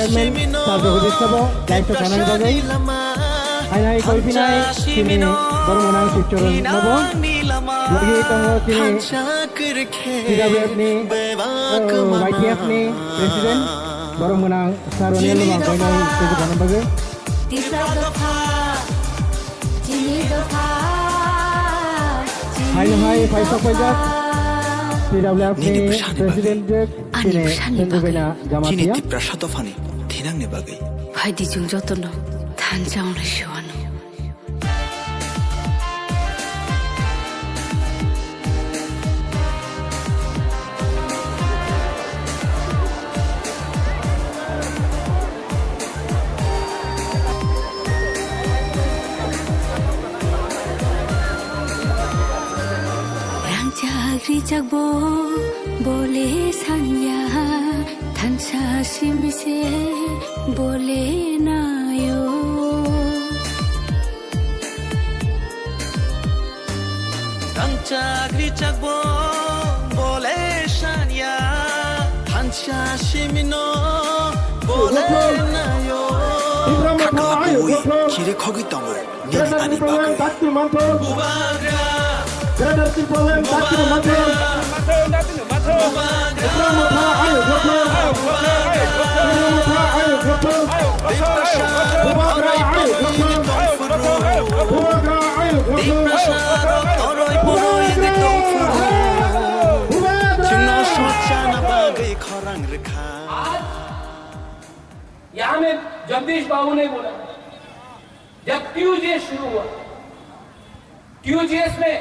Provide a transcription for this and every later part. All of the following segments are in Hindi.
Chairman Sarjoko Distabo, Daito Kanang Bagai, Ainai koi pinai sini baru menang Sipchorun nobo lagi tanggo sini TWF ni YTF ni presiden baru menang Saroniel bang koi nang tujuh kanan bagai Hai Faisal Faizat TWF ni presiden jek sini tentu kena Jamatia Prashatofani tinang ne bagai Hai di jung jotono tanjang le shwanu Jagbo bole sanya thansa simise bole nayo Chagri jagbo bole sanya thansa simino bole nayo Kire khogi tango ni ani bagai Bubagra Brother people and Dr. Matthew यहाँ में जगदीश बाबू ने बोला जब QGS शुरू हुआ QGS में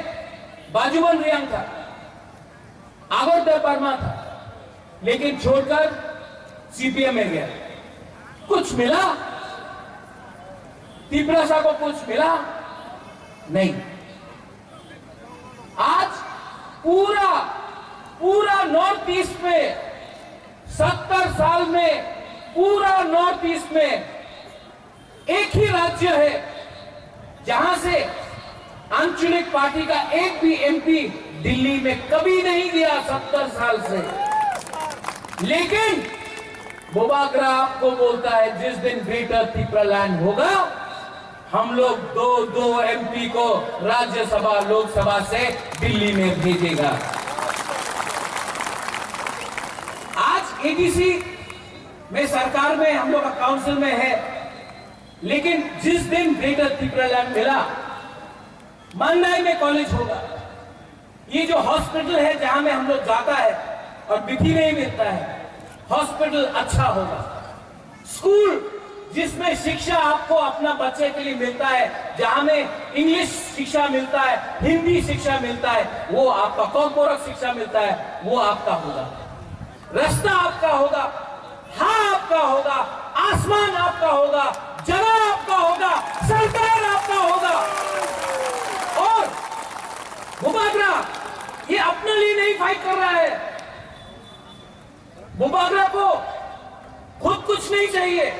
बाजूबन रियांग था आगोर परमा था लेकिन छोड़कर CPM में गया कुछ मिला तिपरासा को कुछ मिला नहीं आज पूरा नॉर्थ ईस्ट में 70 साल में पूरा नॉर्थ ईस्ट में एक ही राज्य है जहां से आंचलिक पार्टी का एक भी MP दिल्ली में कभी नहीं गया 70 साल से लेकिन बोबाग्रा आपको बोलता है जिस दिन ग्रेटर त्रिपुरालैंड होगा हम लोग दो MP को राज्यसभा लोकसभा से दिल्ली में भेजेगा आज ADC में सरकार में हम लोग का काउंसिल में है लेकिन जिस दिन ग्रेटर त्रिपुरालैंड मिला मंडाई में कॉलेज होगा ये जो हॉस्पिटल है जहां में हम लोग जाता है और बिथी नहीं मिलता है हॉस्पिटल अच्छा होगा स्कूल जिसमें शिक्षा आपको अपना बच्चे के लिए मिलता है जहां में इंग्लिश शिक्षा मिलता है हिंदी शिक्षा मिलता है वो आपका कॉर्पोरेट शिक्षा मिलता है वो आपका होगा रास्ता आपका होगा हाँ आपका होगा आसमान आपका होगा जगह आपका होगा सरकार आपका होगा और बोबाग्रा ये अपने लिए नहीं फाइट कर रहा है बोबाग्रा को खुद कुछ नहीं चाहिए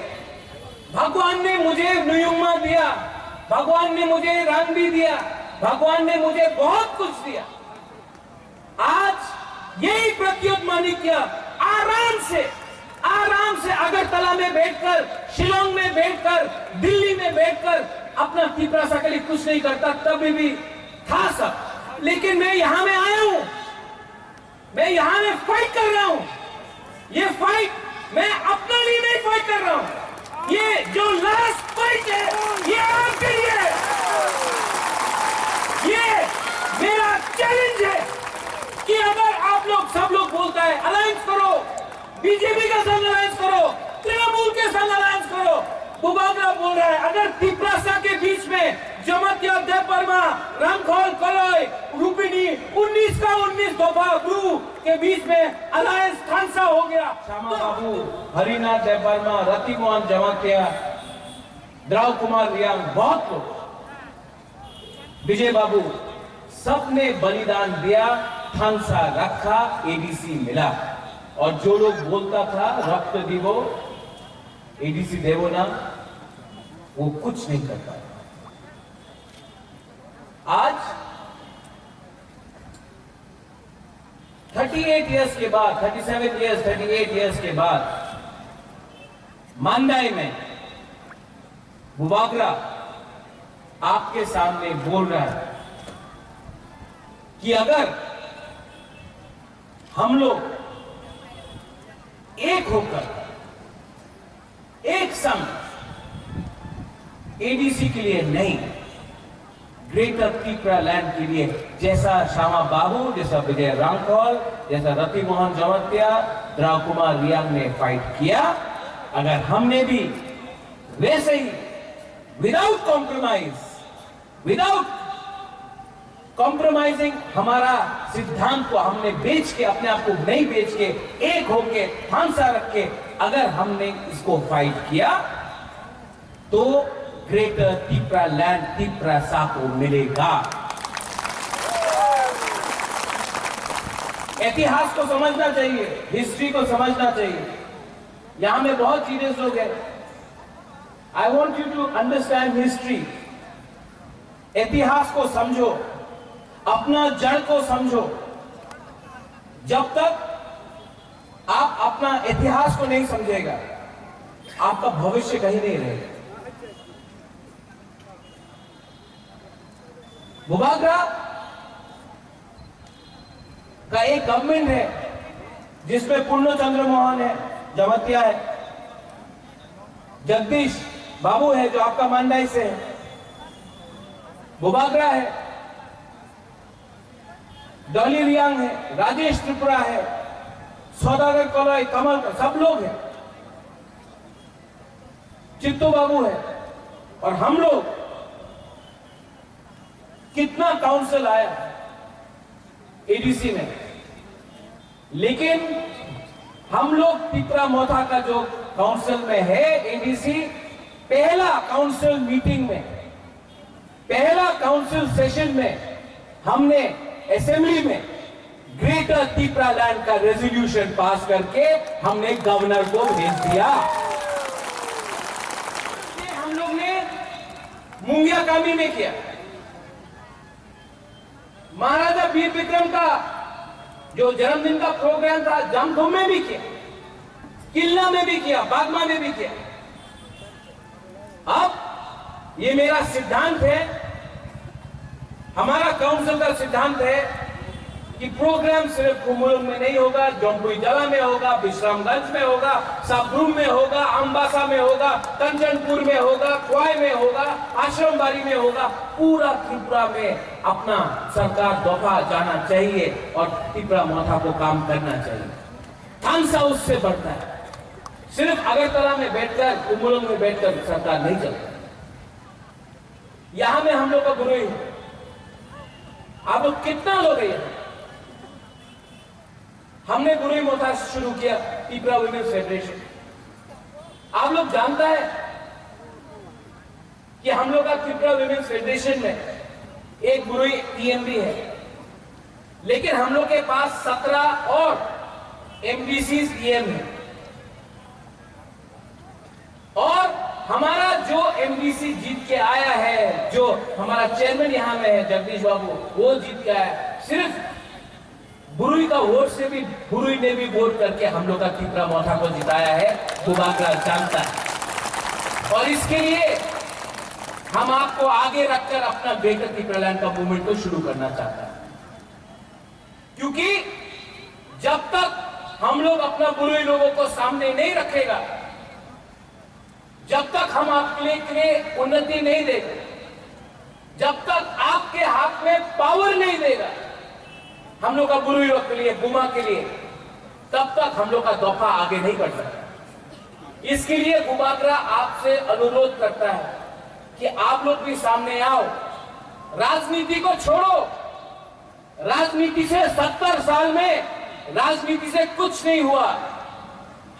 भगवान ने मुझे नुयुम्मा दिया भगवान ने मुझे रणबी दिया भगवान ने मुझे बहुत कुछ दिया आज यही प्रत्युत्मानिक्य आराम से अगरतला में बैठकर शिलोंग में बैठकर दिल्ली में बैठकर अपना त्रिपुरा के लिए कुछ नहीं करता तभी भी था सब लेकिन मैं यहां में आया हूं मैं यहां में फाइट कर रहा हूं ये फाइट मैं अपने लिए नहीं फाइट कर रहा हूं ये जो लास्ट फाइट है ये आपके लिए है ये मेरा चैलेंज है कि अगर आप लोग सब लोग बोलता है अलायंस करो बीजेपी का संग अलायंस करो तृणमूल के संग अलायंस करो बोबाग्रा बोल रहा है अगर त्रिपुरा के बीच में जमातिया देवबर्मा रंगखोल कलोई रूपिनी 19 का 19 दफा ग्रुप के बीच में अलायंस खानसा हो गया श्यामा बाबू हरिनाथ देवबर्मा रति मोहन जमातिया द्राव कुमार रियांग बहुत लोग विजय बाबू सबने बलिदान दिया खानसा रखा ADC मिला और जो लोग बोलता था रक्त दिवो ADC देवो ना वो कुछ नहीं कर पाया आज 38 इयर्स के बाद 37 इयर्स 38 इयर्स के बाद मांडाई में बोबाग्रा आपके सामने बोल रहा है कि अगर हम लोग एक होकर एक संग एडीसी के लिए नहीं, ग्रेटर त्रिपुरा लैंड के लिए, जैसा श्यामा बाबू, जैसा विजय रामखोल, जैसा रति मोहन जमत्या, द्राव कुमार रियांग ने फाइट किया, अगर हमने भी वैसे ही विदाउट कॉम्प्रोमाइजिंग हमारा सिद्धांत को हमने बेच के, अपने आप को नहीं बेच के, एक होके फांसा रख के अगर हमने इसको फाइट किया तो ग्रेटर त्रिपुरा लैंड त्रिपुरा सा को मिलेगा। इतिहास को समझना चाहिए, हिस्ट्री को समझना चाहिए। यहां में बहुत सीरियस लोग हैं। I want you to understand history. इतिहास को समझो, अपना जड़ को समझो। जब तक आप अपना इतिहास को नहीं समझेगा, आपका भविष्य कहीं नहीं रहेगा। बुबागरा का एक गवर्नमेंट है जिसमें पूर्ण चंद्र मोहन है, जमत्या है, जगदीश बाबू है जो आपका मांडाई से है, बुबागरा है, डॉली रियांग है, राजेश त्रिपुरा है, सौदागर कॉलोई, कमल, सब लोग हैं, चित्तू बाबू है, और हम लोग कितना काउंसिल आया एडीसी में, लेकिन हम लोग त्रिपुरा मोथा का जो काउंसिल में है एडीसी, पहला काउंसिल मीटिंग में, पहला काउंसिल सेशन में हमने असेंबली में ग्रेटर त्रिपुरा लैंड का रेजोल्यूशन पास करके हमने गवर्नर को भेज दिया। हम लोग ने मुंगिया कामी में किया, महाराजा वीर विक्रम का जो जन्मदिन का प्रोग्राम था जामथोम में भी किया, किल्ला में भी किया, बागमा में भी किया। अब ये मेरा सिद्धांत है, हमारा काउंसिल का सिद्धांत है कि प्रोग्राम सिर्फ कुमुलुंग में नहीं होगा, जौनपुरी जला में होगा, विश्रामगंज में होगा, साबरूम में होगा, अम्बासा में होगा, कंचनपुर में होगा, क्वाई में होगा, आश्रमबाड़ी में होगा, पूरा त्रिपुरा में अपना सरकार दफा जाना चाहिए और त्रिपुरा मोथा को काम करना चाहिए। थानसा उससे बढ़ता है। सिर्फ अगरतला में बैठकर, कुमुलुंग में बैठकर सरकार नहीं चलती। यहां में हम लोग का गुरु ही है। आप लोग कितना लोग हैं? हमने गुरु मोथा शुरू किया त्रिपुरा वुमेन्स फेडरेशन। आप लोग जानता है कि हम लोग का त्रिपुरा वुमेन्स फेडरेशन में एक गुरु टीएमबी है, लेकिन हम लोग के पास 17 और एमडीसी टीएम है, और हमारा जो एमडीसी जीत के आया है, जो हमारा चेयरमैन यहां में है जगदीश बाबू, वो जीत के आया सिर्फ बुरुई का वोट से भी, बुरुई ने भी वोट करके हम लोग का त्रिपुरा मोथा को जिताया है। बुबागरा जानता है, और इसके लिए हम आपको आगे रखकर अपना ग्रेटर त्रिपुरा लैंड का मूवमेंट को शुरू करना चाहता है, क्योंकि जब तक हम लोग अपना बुरुई लोगों को सामने नहीं रखेगा, जब तक हम आपके लिए उन्नति नहीं देगा, जब तक आपके हाथ में पावर नहीं देगा हम लोग का बुरुई लोग के लिए, बुमा के लिए, तब तक हम लोग का दफा आगे नहीं बढ़ सकता। इसके लिए बुबागरा आपसे अनुरोध करता है कि आप लोग भी सामने आओ, राजनीति को छोड़ो। राजनीति से 70 साल में राजनीति से कुछ नहीं हुआ।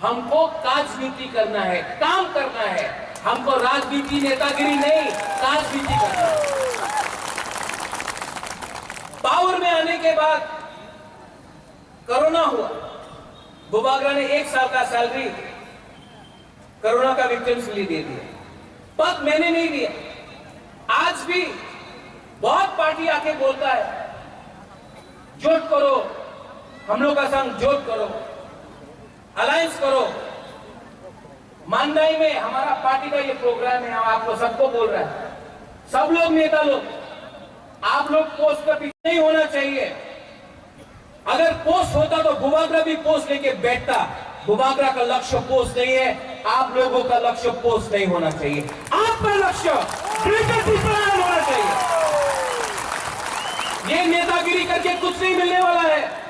हमको राजनीति करना है, काम करना है। हमको राजनीति नेतागिरी नहीं, राजनीति करना है। पावर में आने के बाद कोरोना हुआ, बुबागरा ने 1 साल का सैलरी कोरोना का विक्टिम्स के लिए दे दिया, पर मैंने नहीं दिया। आज भी बहुत पार्टी आके बोलता है जोट करो, हम लोग का संग जोट करो, अलायंस करो। मांडाई में हमारा पार्टी का ये प्रोग्राम है, हम आपको सबको बोल रहा है, सब लोग नेता लोग, आप लोग पोस्ट पर पीछे नहीं होना चाहिए। अगर पोस्ट होता तो बुबागरा भी पोस्ट लेके बैठता। बुबागरा का लक्ष्य पोस्ट नहीं है, आप लोगों का लक्ष्य पोस्ट नहीं होना चाहिए। आपका लक्ष्य ब्रिगेड होना चाहिए। ये नेतागिरी करके कुछ नहीं मिलने वाला है,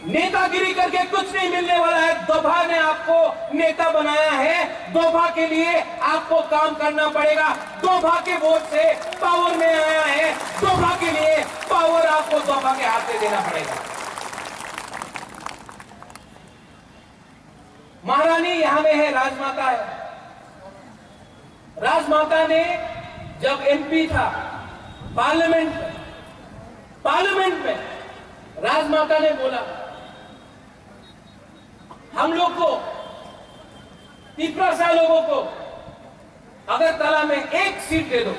नेतागिरी करके कुछ नहीं मिलने वाला है। दोभा ने आपको नेता बनाया है, दोभा के लिए आपको काम करना पड़ेगा। दोभा के वोट से पावर में आया है, दोभा के लिए पावर आपको दोभा के हाथ में देना पड़ेगा। महारानी यहां में है, राजमाता है। राजमाता ने जब एमपी था पार्लियामेंट में राजमाता ने बोला, हम लोग को, तिपरासा लोगों को अगरतला में एक सीट दे दो।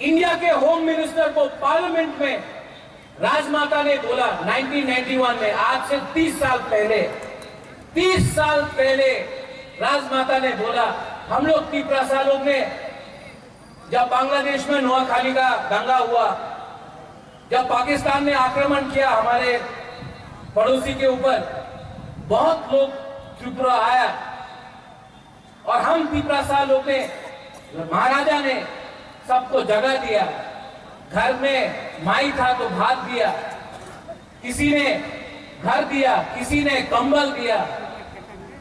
इंडिया के होम मिनिस्टर को पार्लियामेंट में राजमाता ने बोला 1991 में, आज से 30 साल पहले राजमाता ने बोला, हम लोग तिपरासा लोग ने, जब बांग्लादेश में नोआखाली का दंगा हुआ, जब पाकिस्तान ने आक्रमण किया हमारे पड़ोसी के ऊपर, बहुत लोग त्रिपुरा आया और हम तिपरासा लोग ने, महाराजा ने सबको जगह दिया। घर में माई था तो भात दिया, किसी ने घर दिया, किसी ने कंबल दिया।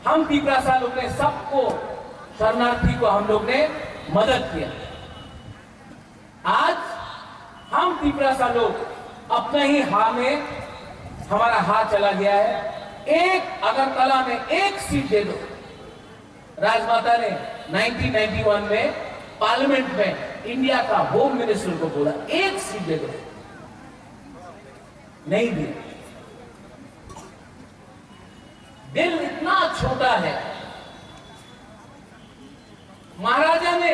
हम तिपरासा लोग ने सबको, शरणार्थी को हम लोग ने मदद किया। आज हम तिपरासा लोग अपने ही हाथ में, हमारा हाथ चला गया है। एक अगरतला में एक सीट दे दो। राजमाता ने 1991 में पार्लियामेंट में इंडिया का होम मिनिस्टर को बोला, एक सीट दे दो, नहीं दिया। दिल इतना छोटा है। महाराजा ने,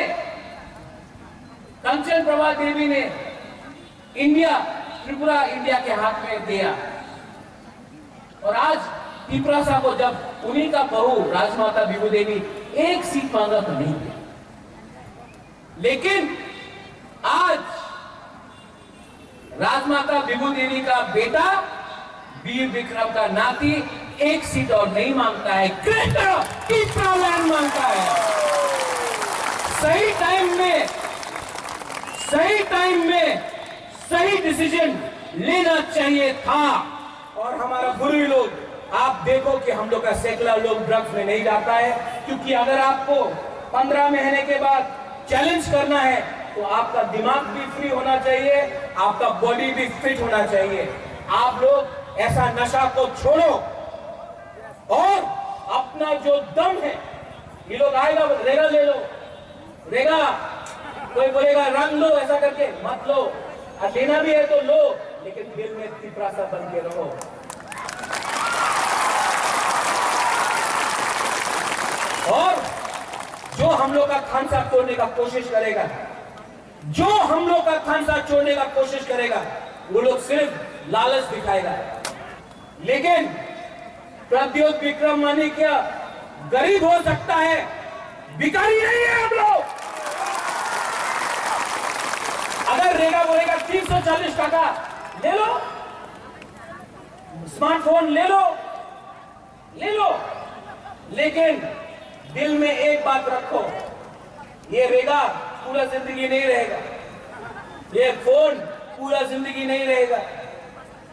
कंचन प्रभा देवी ने इंडिया, त्रिपुरा इंडिया के हाथ में दिया, और आज तिपरासा को जब उन्हीं का बहू राजमाता विभू देवी एक सीट मांगा तो नहीं दिया। लेकिन आज राजमाता विभू देवी का बेटा वीर विक्रम का नाती एक सीट और नहीं मांगता है, ग्रेटर तिपरा लैंड मांगता है। सही टाइम में सही डिसीजन लेना चाहिए था। और हमारा गुरु लोग, आप देखो कि हम लोग का सैकड़ा लोग ड्रग्स में नहीं जाता है, क्योंकि अगर आपको 15 महीने के बाद चैलेंज करना है तो आपका दिमाग भी फ्री होना चाहिए, आपका बॉडी भी फिट होना चाहिए। आप लोग ऐसा नशा को छोड़ो और अपना जो दम है, ये लोग आएगा रेगा ले लो, रेगा, कोई बोलेगा रंग लो, ऐसा करके मत लो, और लेना भी है तो लो, लेकिन दिल में तिपरासा बन के रहो। और जो हम लोग का खानसा तोड़ने का कोशिश करेगा, जो हम लोग का खानसा छोड़ने का कोशिश करेगा, वो लोग सिर्फ लालच दिखाएगा। लेकिन प्रद्योत विक्रम मानी क्या गरीब हो सकता है, भिखारी नहीं है हम लोग। अगर रेगा बोलेगा 340 टका ले लो, स्मार्टफोन ले लो, लेकिन दिल में एक बात रखो, ये रेगा पूरा जिंदगी नहीं रहेगा, ये फोन पूरा जिंदगी नहीं रहेगा,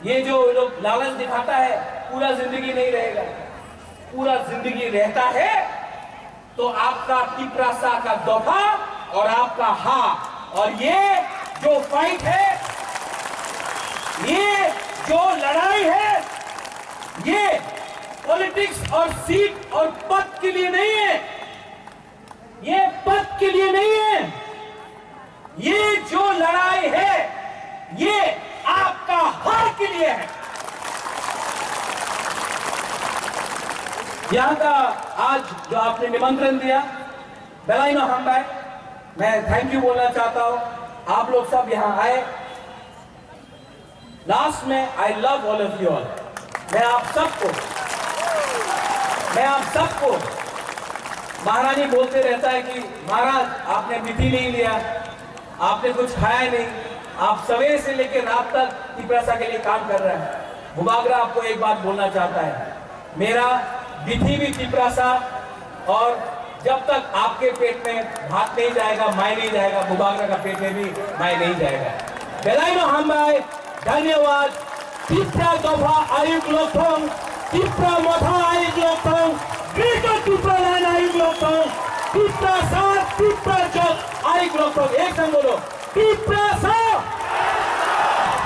ये जो लोग लालच दिखाता है पूरा जिंदगी नहीं रहेगा। पूरा जिंदगी रहता है तो आपका तिपरासा का दोभा और आपका हा, और ये जो फाइट है, ये जो लड़ाई है, ये पॉलिटिक्स और सीट और पद के लिए नहीं है, ये पद के लिए नहीं है, ये जो लड़ाई है ये आपका हार के लिए है। यहां का आज जो आपने निमंत्रण दिया, बेलाइनो हम्बाई, मैं थैंक यू बोलना चाहता हूं। आप लोग सब यहां आए। लास्ट में I love all of you all. मैं आप सबको महारानी बोलते रहता है कि महाराज आपने विधि नहीं लिया, आपने कुछ खाया नहीं, आप सवेरे से लेकर रात तक तिपरासा के लिए काम कर रहे हैं। बुबागरा आपको एक बात बोलना चाहता है, मेरा विधि भी तिपरासा, और जब तक आपके पेट में भात नहीं जाएगा, माय नहीं जाएगा, बुबागरा का पेट में भी माय नहीं जाएगा। बेलाइनो हमारे धन्यवाद। तिप्रा दफा आयुक लोथों, तिप्रा मोथा आयुक लोथों, ग्रेटर तिप्रा लैंड आयुक लोथों, तिप्रा साथ तिप्रा जोत आयुक लोथों। एक संग बोलो, तिप्रासा,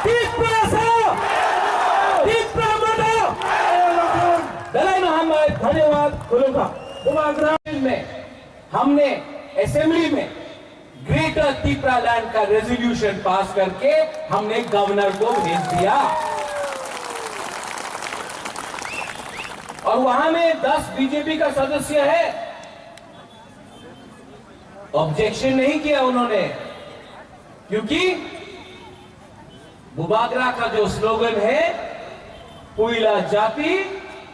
तिप्रासा, तिप्रा मोथा। बेलाइनो हमारे धन्यवाद बोलूंगा। बुबागरा में हमने असेंबली में ग्रेटर तिप्रा लैंड का रेजोल्यूशन पास करके हमने गवर्नर को भेज दिया, और वहां में 10 बीजेपी का सदस्य है। ऑब्जेक्शन नहीं किया उन्होंने, क्योंकि बुबागरा का जो स्लोगन है, पुइला जाति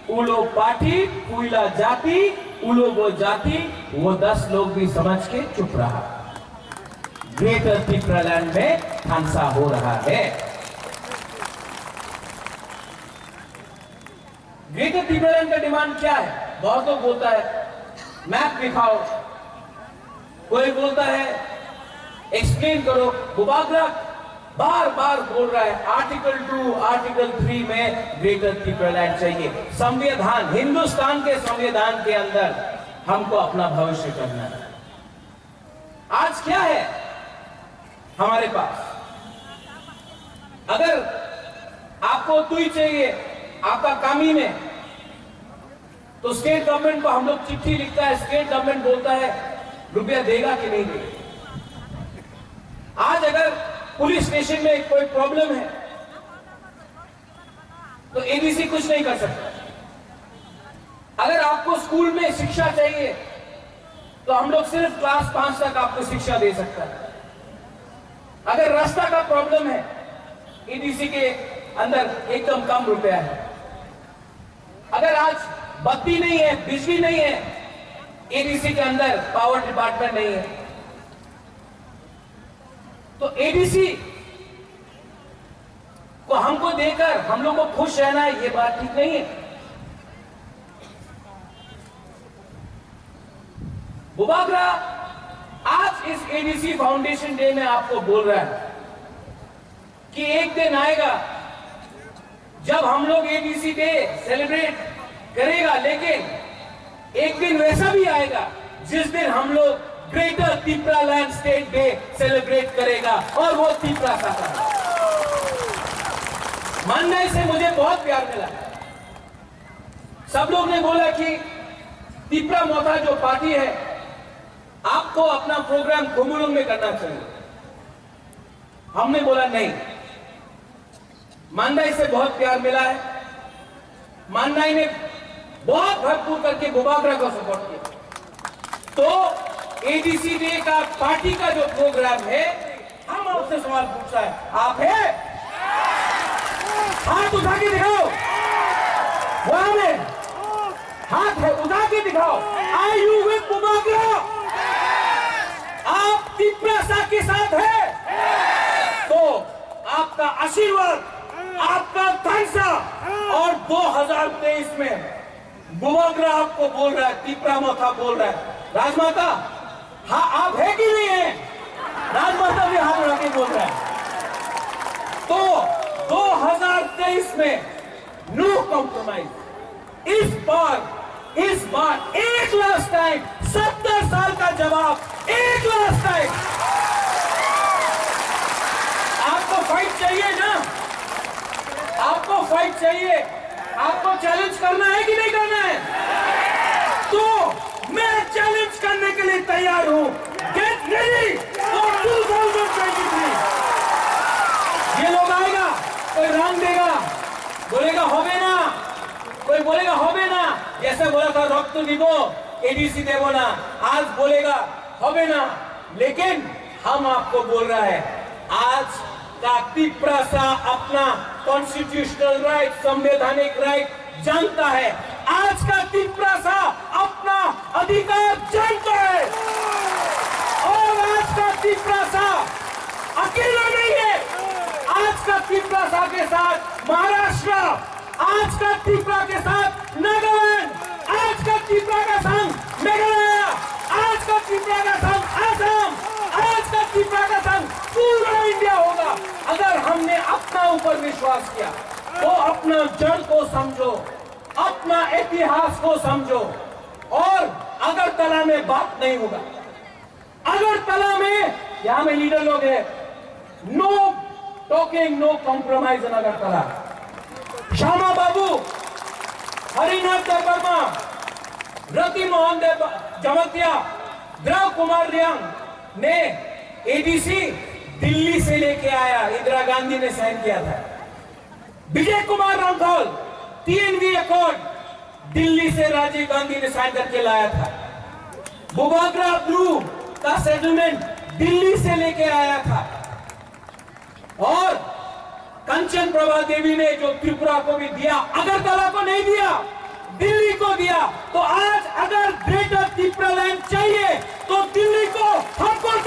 उलो पार्टी, पुइला जाति उलो वो जाति, वो 10 लोग भी समझ के चुप रहा। ग्रेटर तिप्रा लैंड में हादसा हो रहा है। ग्रेटर तिप्रा लैंड का डिमांड क्या है? बहुत लोग बोलता है मैप दिखाओ, कोई बोलता है एक्सप्लेन करो। बुबागरा बार बार बोल रहा है आर्टिकल 2, आर्टिकल 3 में ग्रेटर तिप्रा लैंड चाहिए। संविधान, हिंदुस्तान के संविधान के अंदर हमको अपना भविष्य करना है। आज क्या है हमारे पास? अगर आपको तुई चाहिए आपका कामी में, तो स्टेट गवर्नमेंट को हम लोग चिट्ठी लिखता है, स्टेट गवर्नमेंट बोलता है रुपया देगा कि नहीं देगा। आज अगर पुलिस स्टेशन में कोई प्रॉब्लम है तो एडीसी कुछ नहीं कर सकता। अगर आपको स्कूल में शिक्षा चाहिए तो हम लोग सिर्फ क्लास 5 तक आपको शिक्षा दे सकता है। अगर रास्ता का प्रॉब्लम है, एडीसी के अंदर एकदम कम रुपया है। अगर आज बत्ती नहीं है, बिजली नहीं है, एडीसी के अंदर पावर डिपार्टमेंट नहीं है, तो एडीसी को हमको देकर हम लोग को खुश रहना है, ये बात ठीक नहीं है। बुबागरा आज इस एडीसी फाउंडेशन डे में आपको बोल रहा है कि एक दिन आएगा जब हम लोग एडीसी डे सेलिब्रेट करेगा, लेकिन एक दिन वैसा भी आएगा जिस दिन हम लोग greater Tipra land state day celebrate करेगा, और वो तिपरासा का। मानने से मुझे बहुत प्यार मिला। सब लोग ने बोला कि तिप्रा मोथा जो पार्टी है, आपको अपना प्रोग्राम खुमुलुंग में करना चाहिए। हमने बोला नहीं, माननाई से बहुत प्यार मिला है। माननाई ने बहुत भरपूर करके बुबागरा को सपोर्ट किया। तो एडीसी डे का पार्टी का जो प्रोग्राम है, हम आपसे सवाल पूछता है, आप है? हाथ उठा के दिखाओ, वहां में हाथ है, उठा के दिखाओ। Are you with Bubagra? आप तिपरासा के साथ है? तो आपका आशीर्वाद, आपका धनसा, और 2023 में बुबागरा आपको बोल रहा है, तिप्रा मोथा बोल रहा है, राजमाता हाँ आप है कि नहीं है? राजमाता भी हाथ उठा के बोल रहा है। तो 2023 में नो कॉम्प्रोमाइज। इस बार एक लास्ट टाइम, 70 साल का जवाब, एक लास्ट टाइम। आपको फाइट चाहिए ना? आपको फाइट चाहिए, आपको चैलेंज करना है कि नहीं करना है? तो मैं चैलेंज करने के लिए तैयार हूं। Get ready for 2023। ये लोग आएगा, कोई रंग देगा, बोलेगा होबे ना, कोई बोलेगा होबे ना, जैसे बोला था रक्त दिबो एडीसी देवो ना, आज बोलेगा होबे ना। लेकिन हम आपको बोल रहा है, आज का तिपरासा अपना कॉन्स्टिट्यूशनल राइट, संवैधानिक राइट जानता है। आज का तिपरासा अपना अधिकार जनता है। और आज का त्रिपुरा अकेला नहीं है। आज का त्रिपुरा के साथ महाराष्ट्र, आज का त्रिपुरा के साथ नागालैंड, आज का त्रिपुरा का संग मेघालय, आज का त्रिपुरा का संग असम, आज का त्रिपुरा का संग पूरा इंडिया होगा। अगर हमने अपना ऊपर विश्वास किया तो अपना जड़ को समझो, अपना इतिहास को समझो। और अगरतला में बात नहीं होगा। अगरतला में यहां में लीडर लोग हैं, no talking, no compromise in Agartala. Shyama Babu, Harinath Dev Varma, Rati Mohan Dev Jamatia, Drava Kumar Reang ने एडीसी दिल्ली से लेके आया, इंदिरा गांधी ने साइन किया था। विजय कुमार रामथल TNV अकॉर्ड दिल्ली से राजीव गांधी ने साइन करके लाया था। बुबाग्रा ब्लू का सेटलमेंट दिल्ली से लेके आया था। और कंचन प्रभा देवी ने जो त्रिपुरा को भी दिया, अगरतला को नहीं दिया, दिल्ली को दिया। तो आज अगर ग्रेटर त्रिपुरा लैंड चाहिए तो दिल्ली को हमको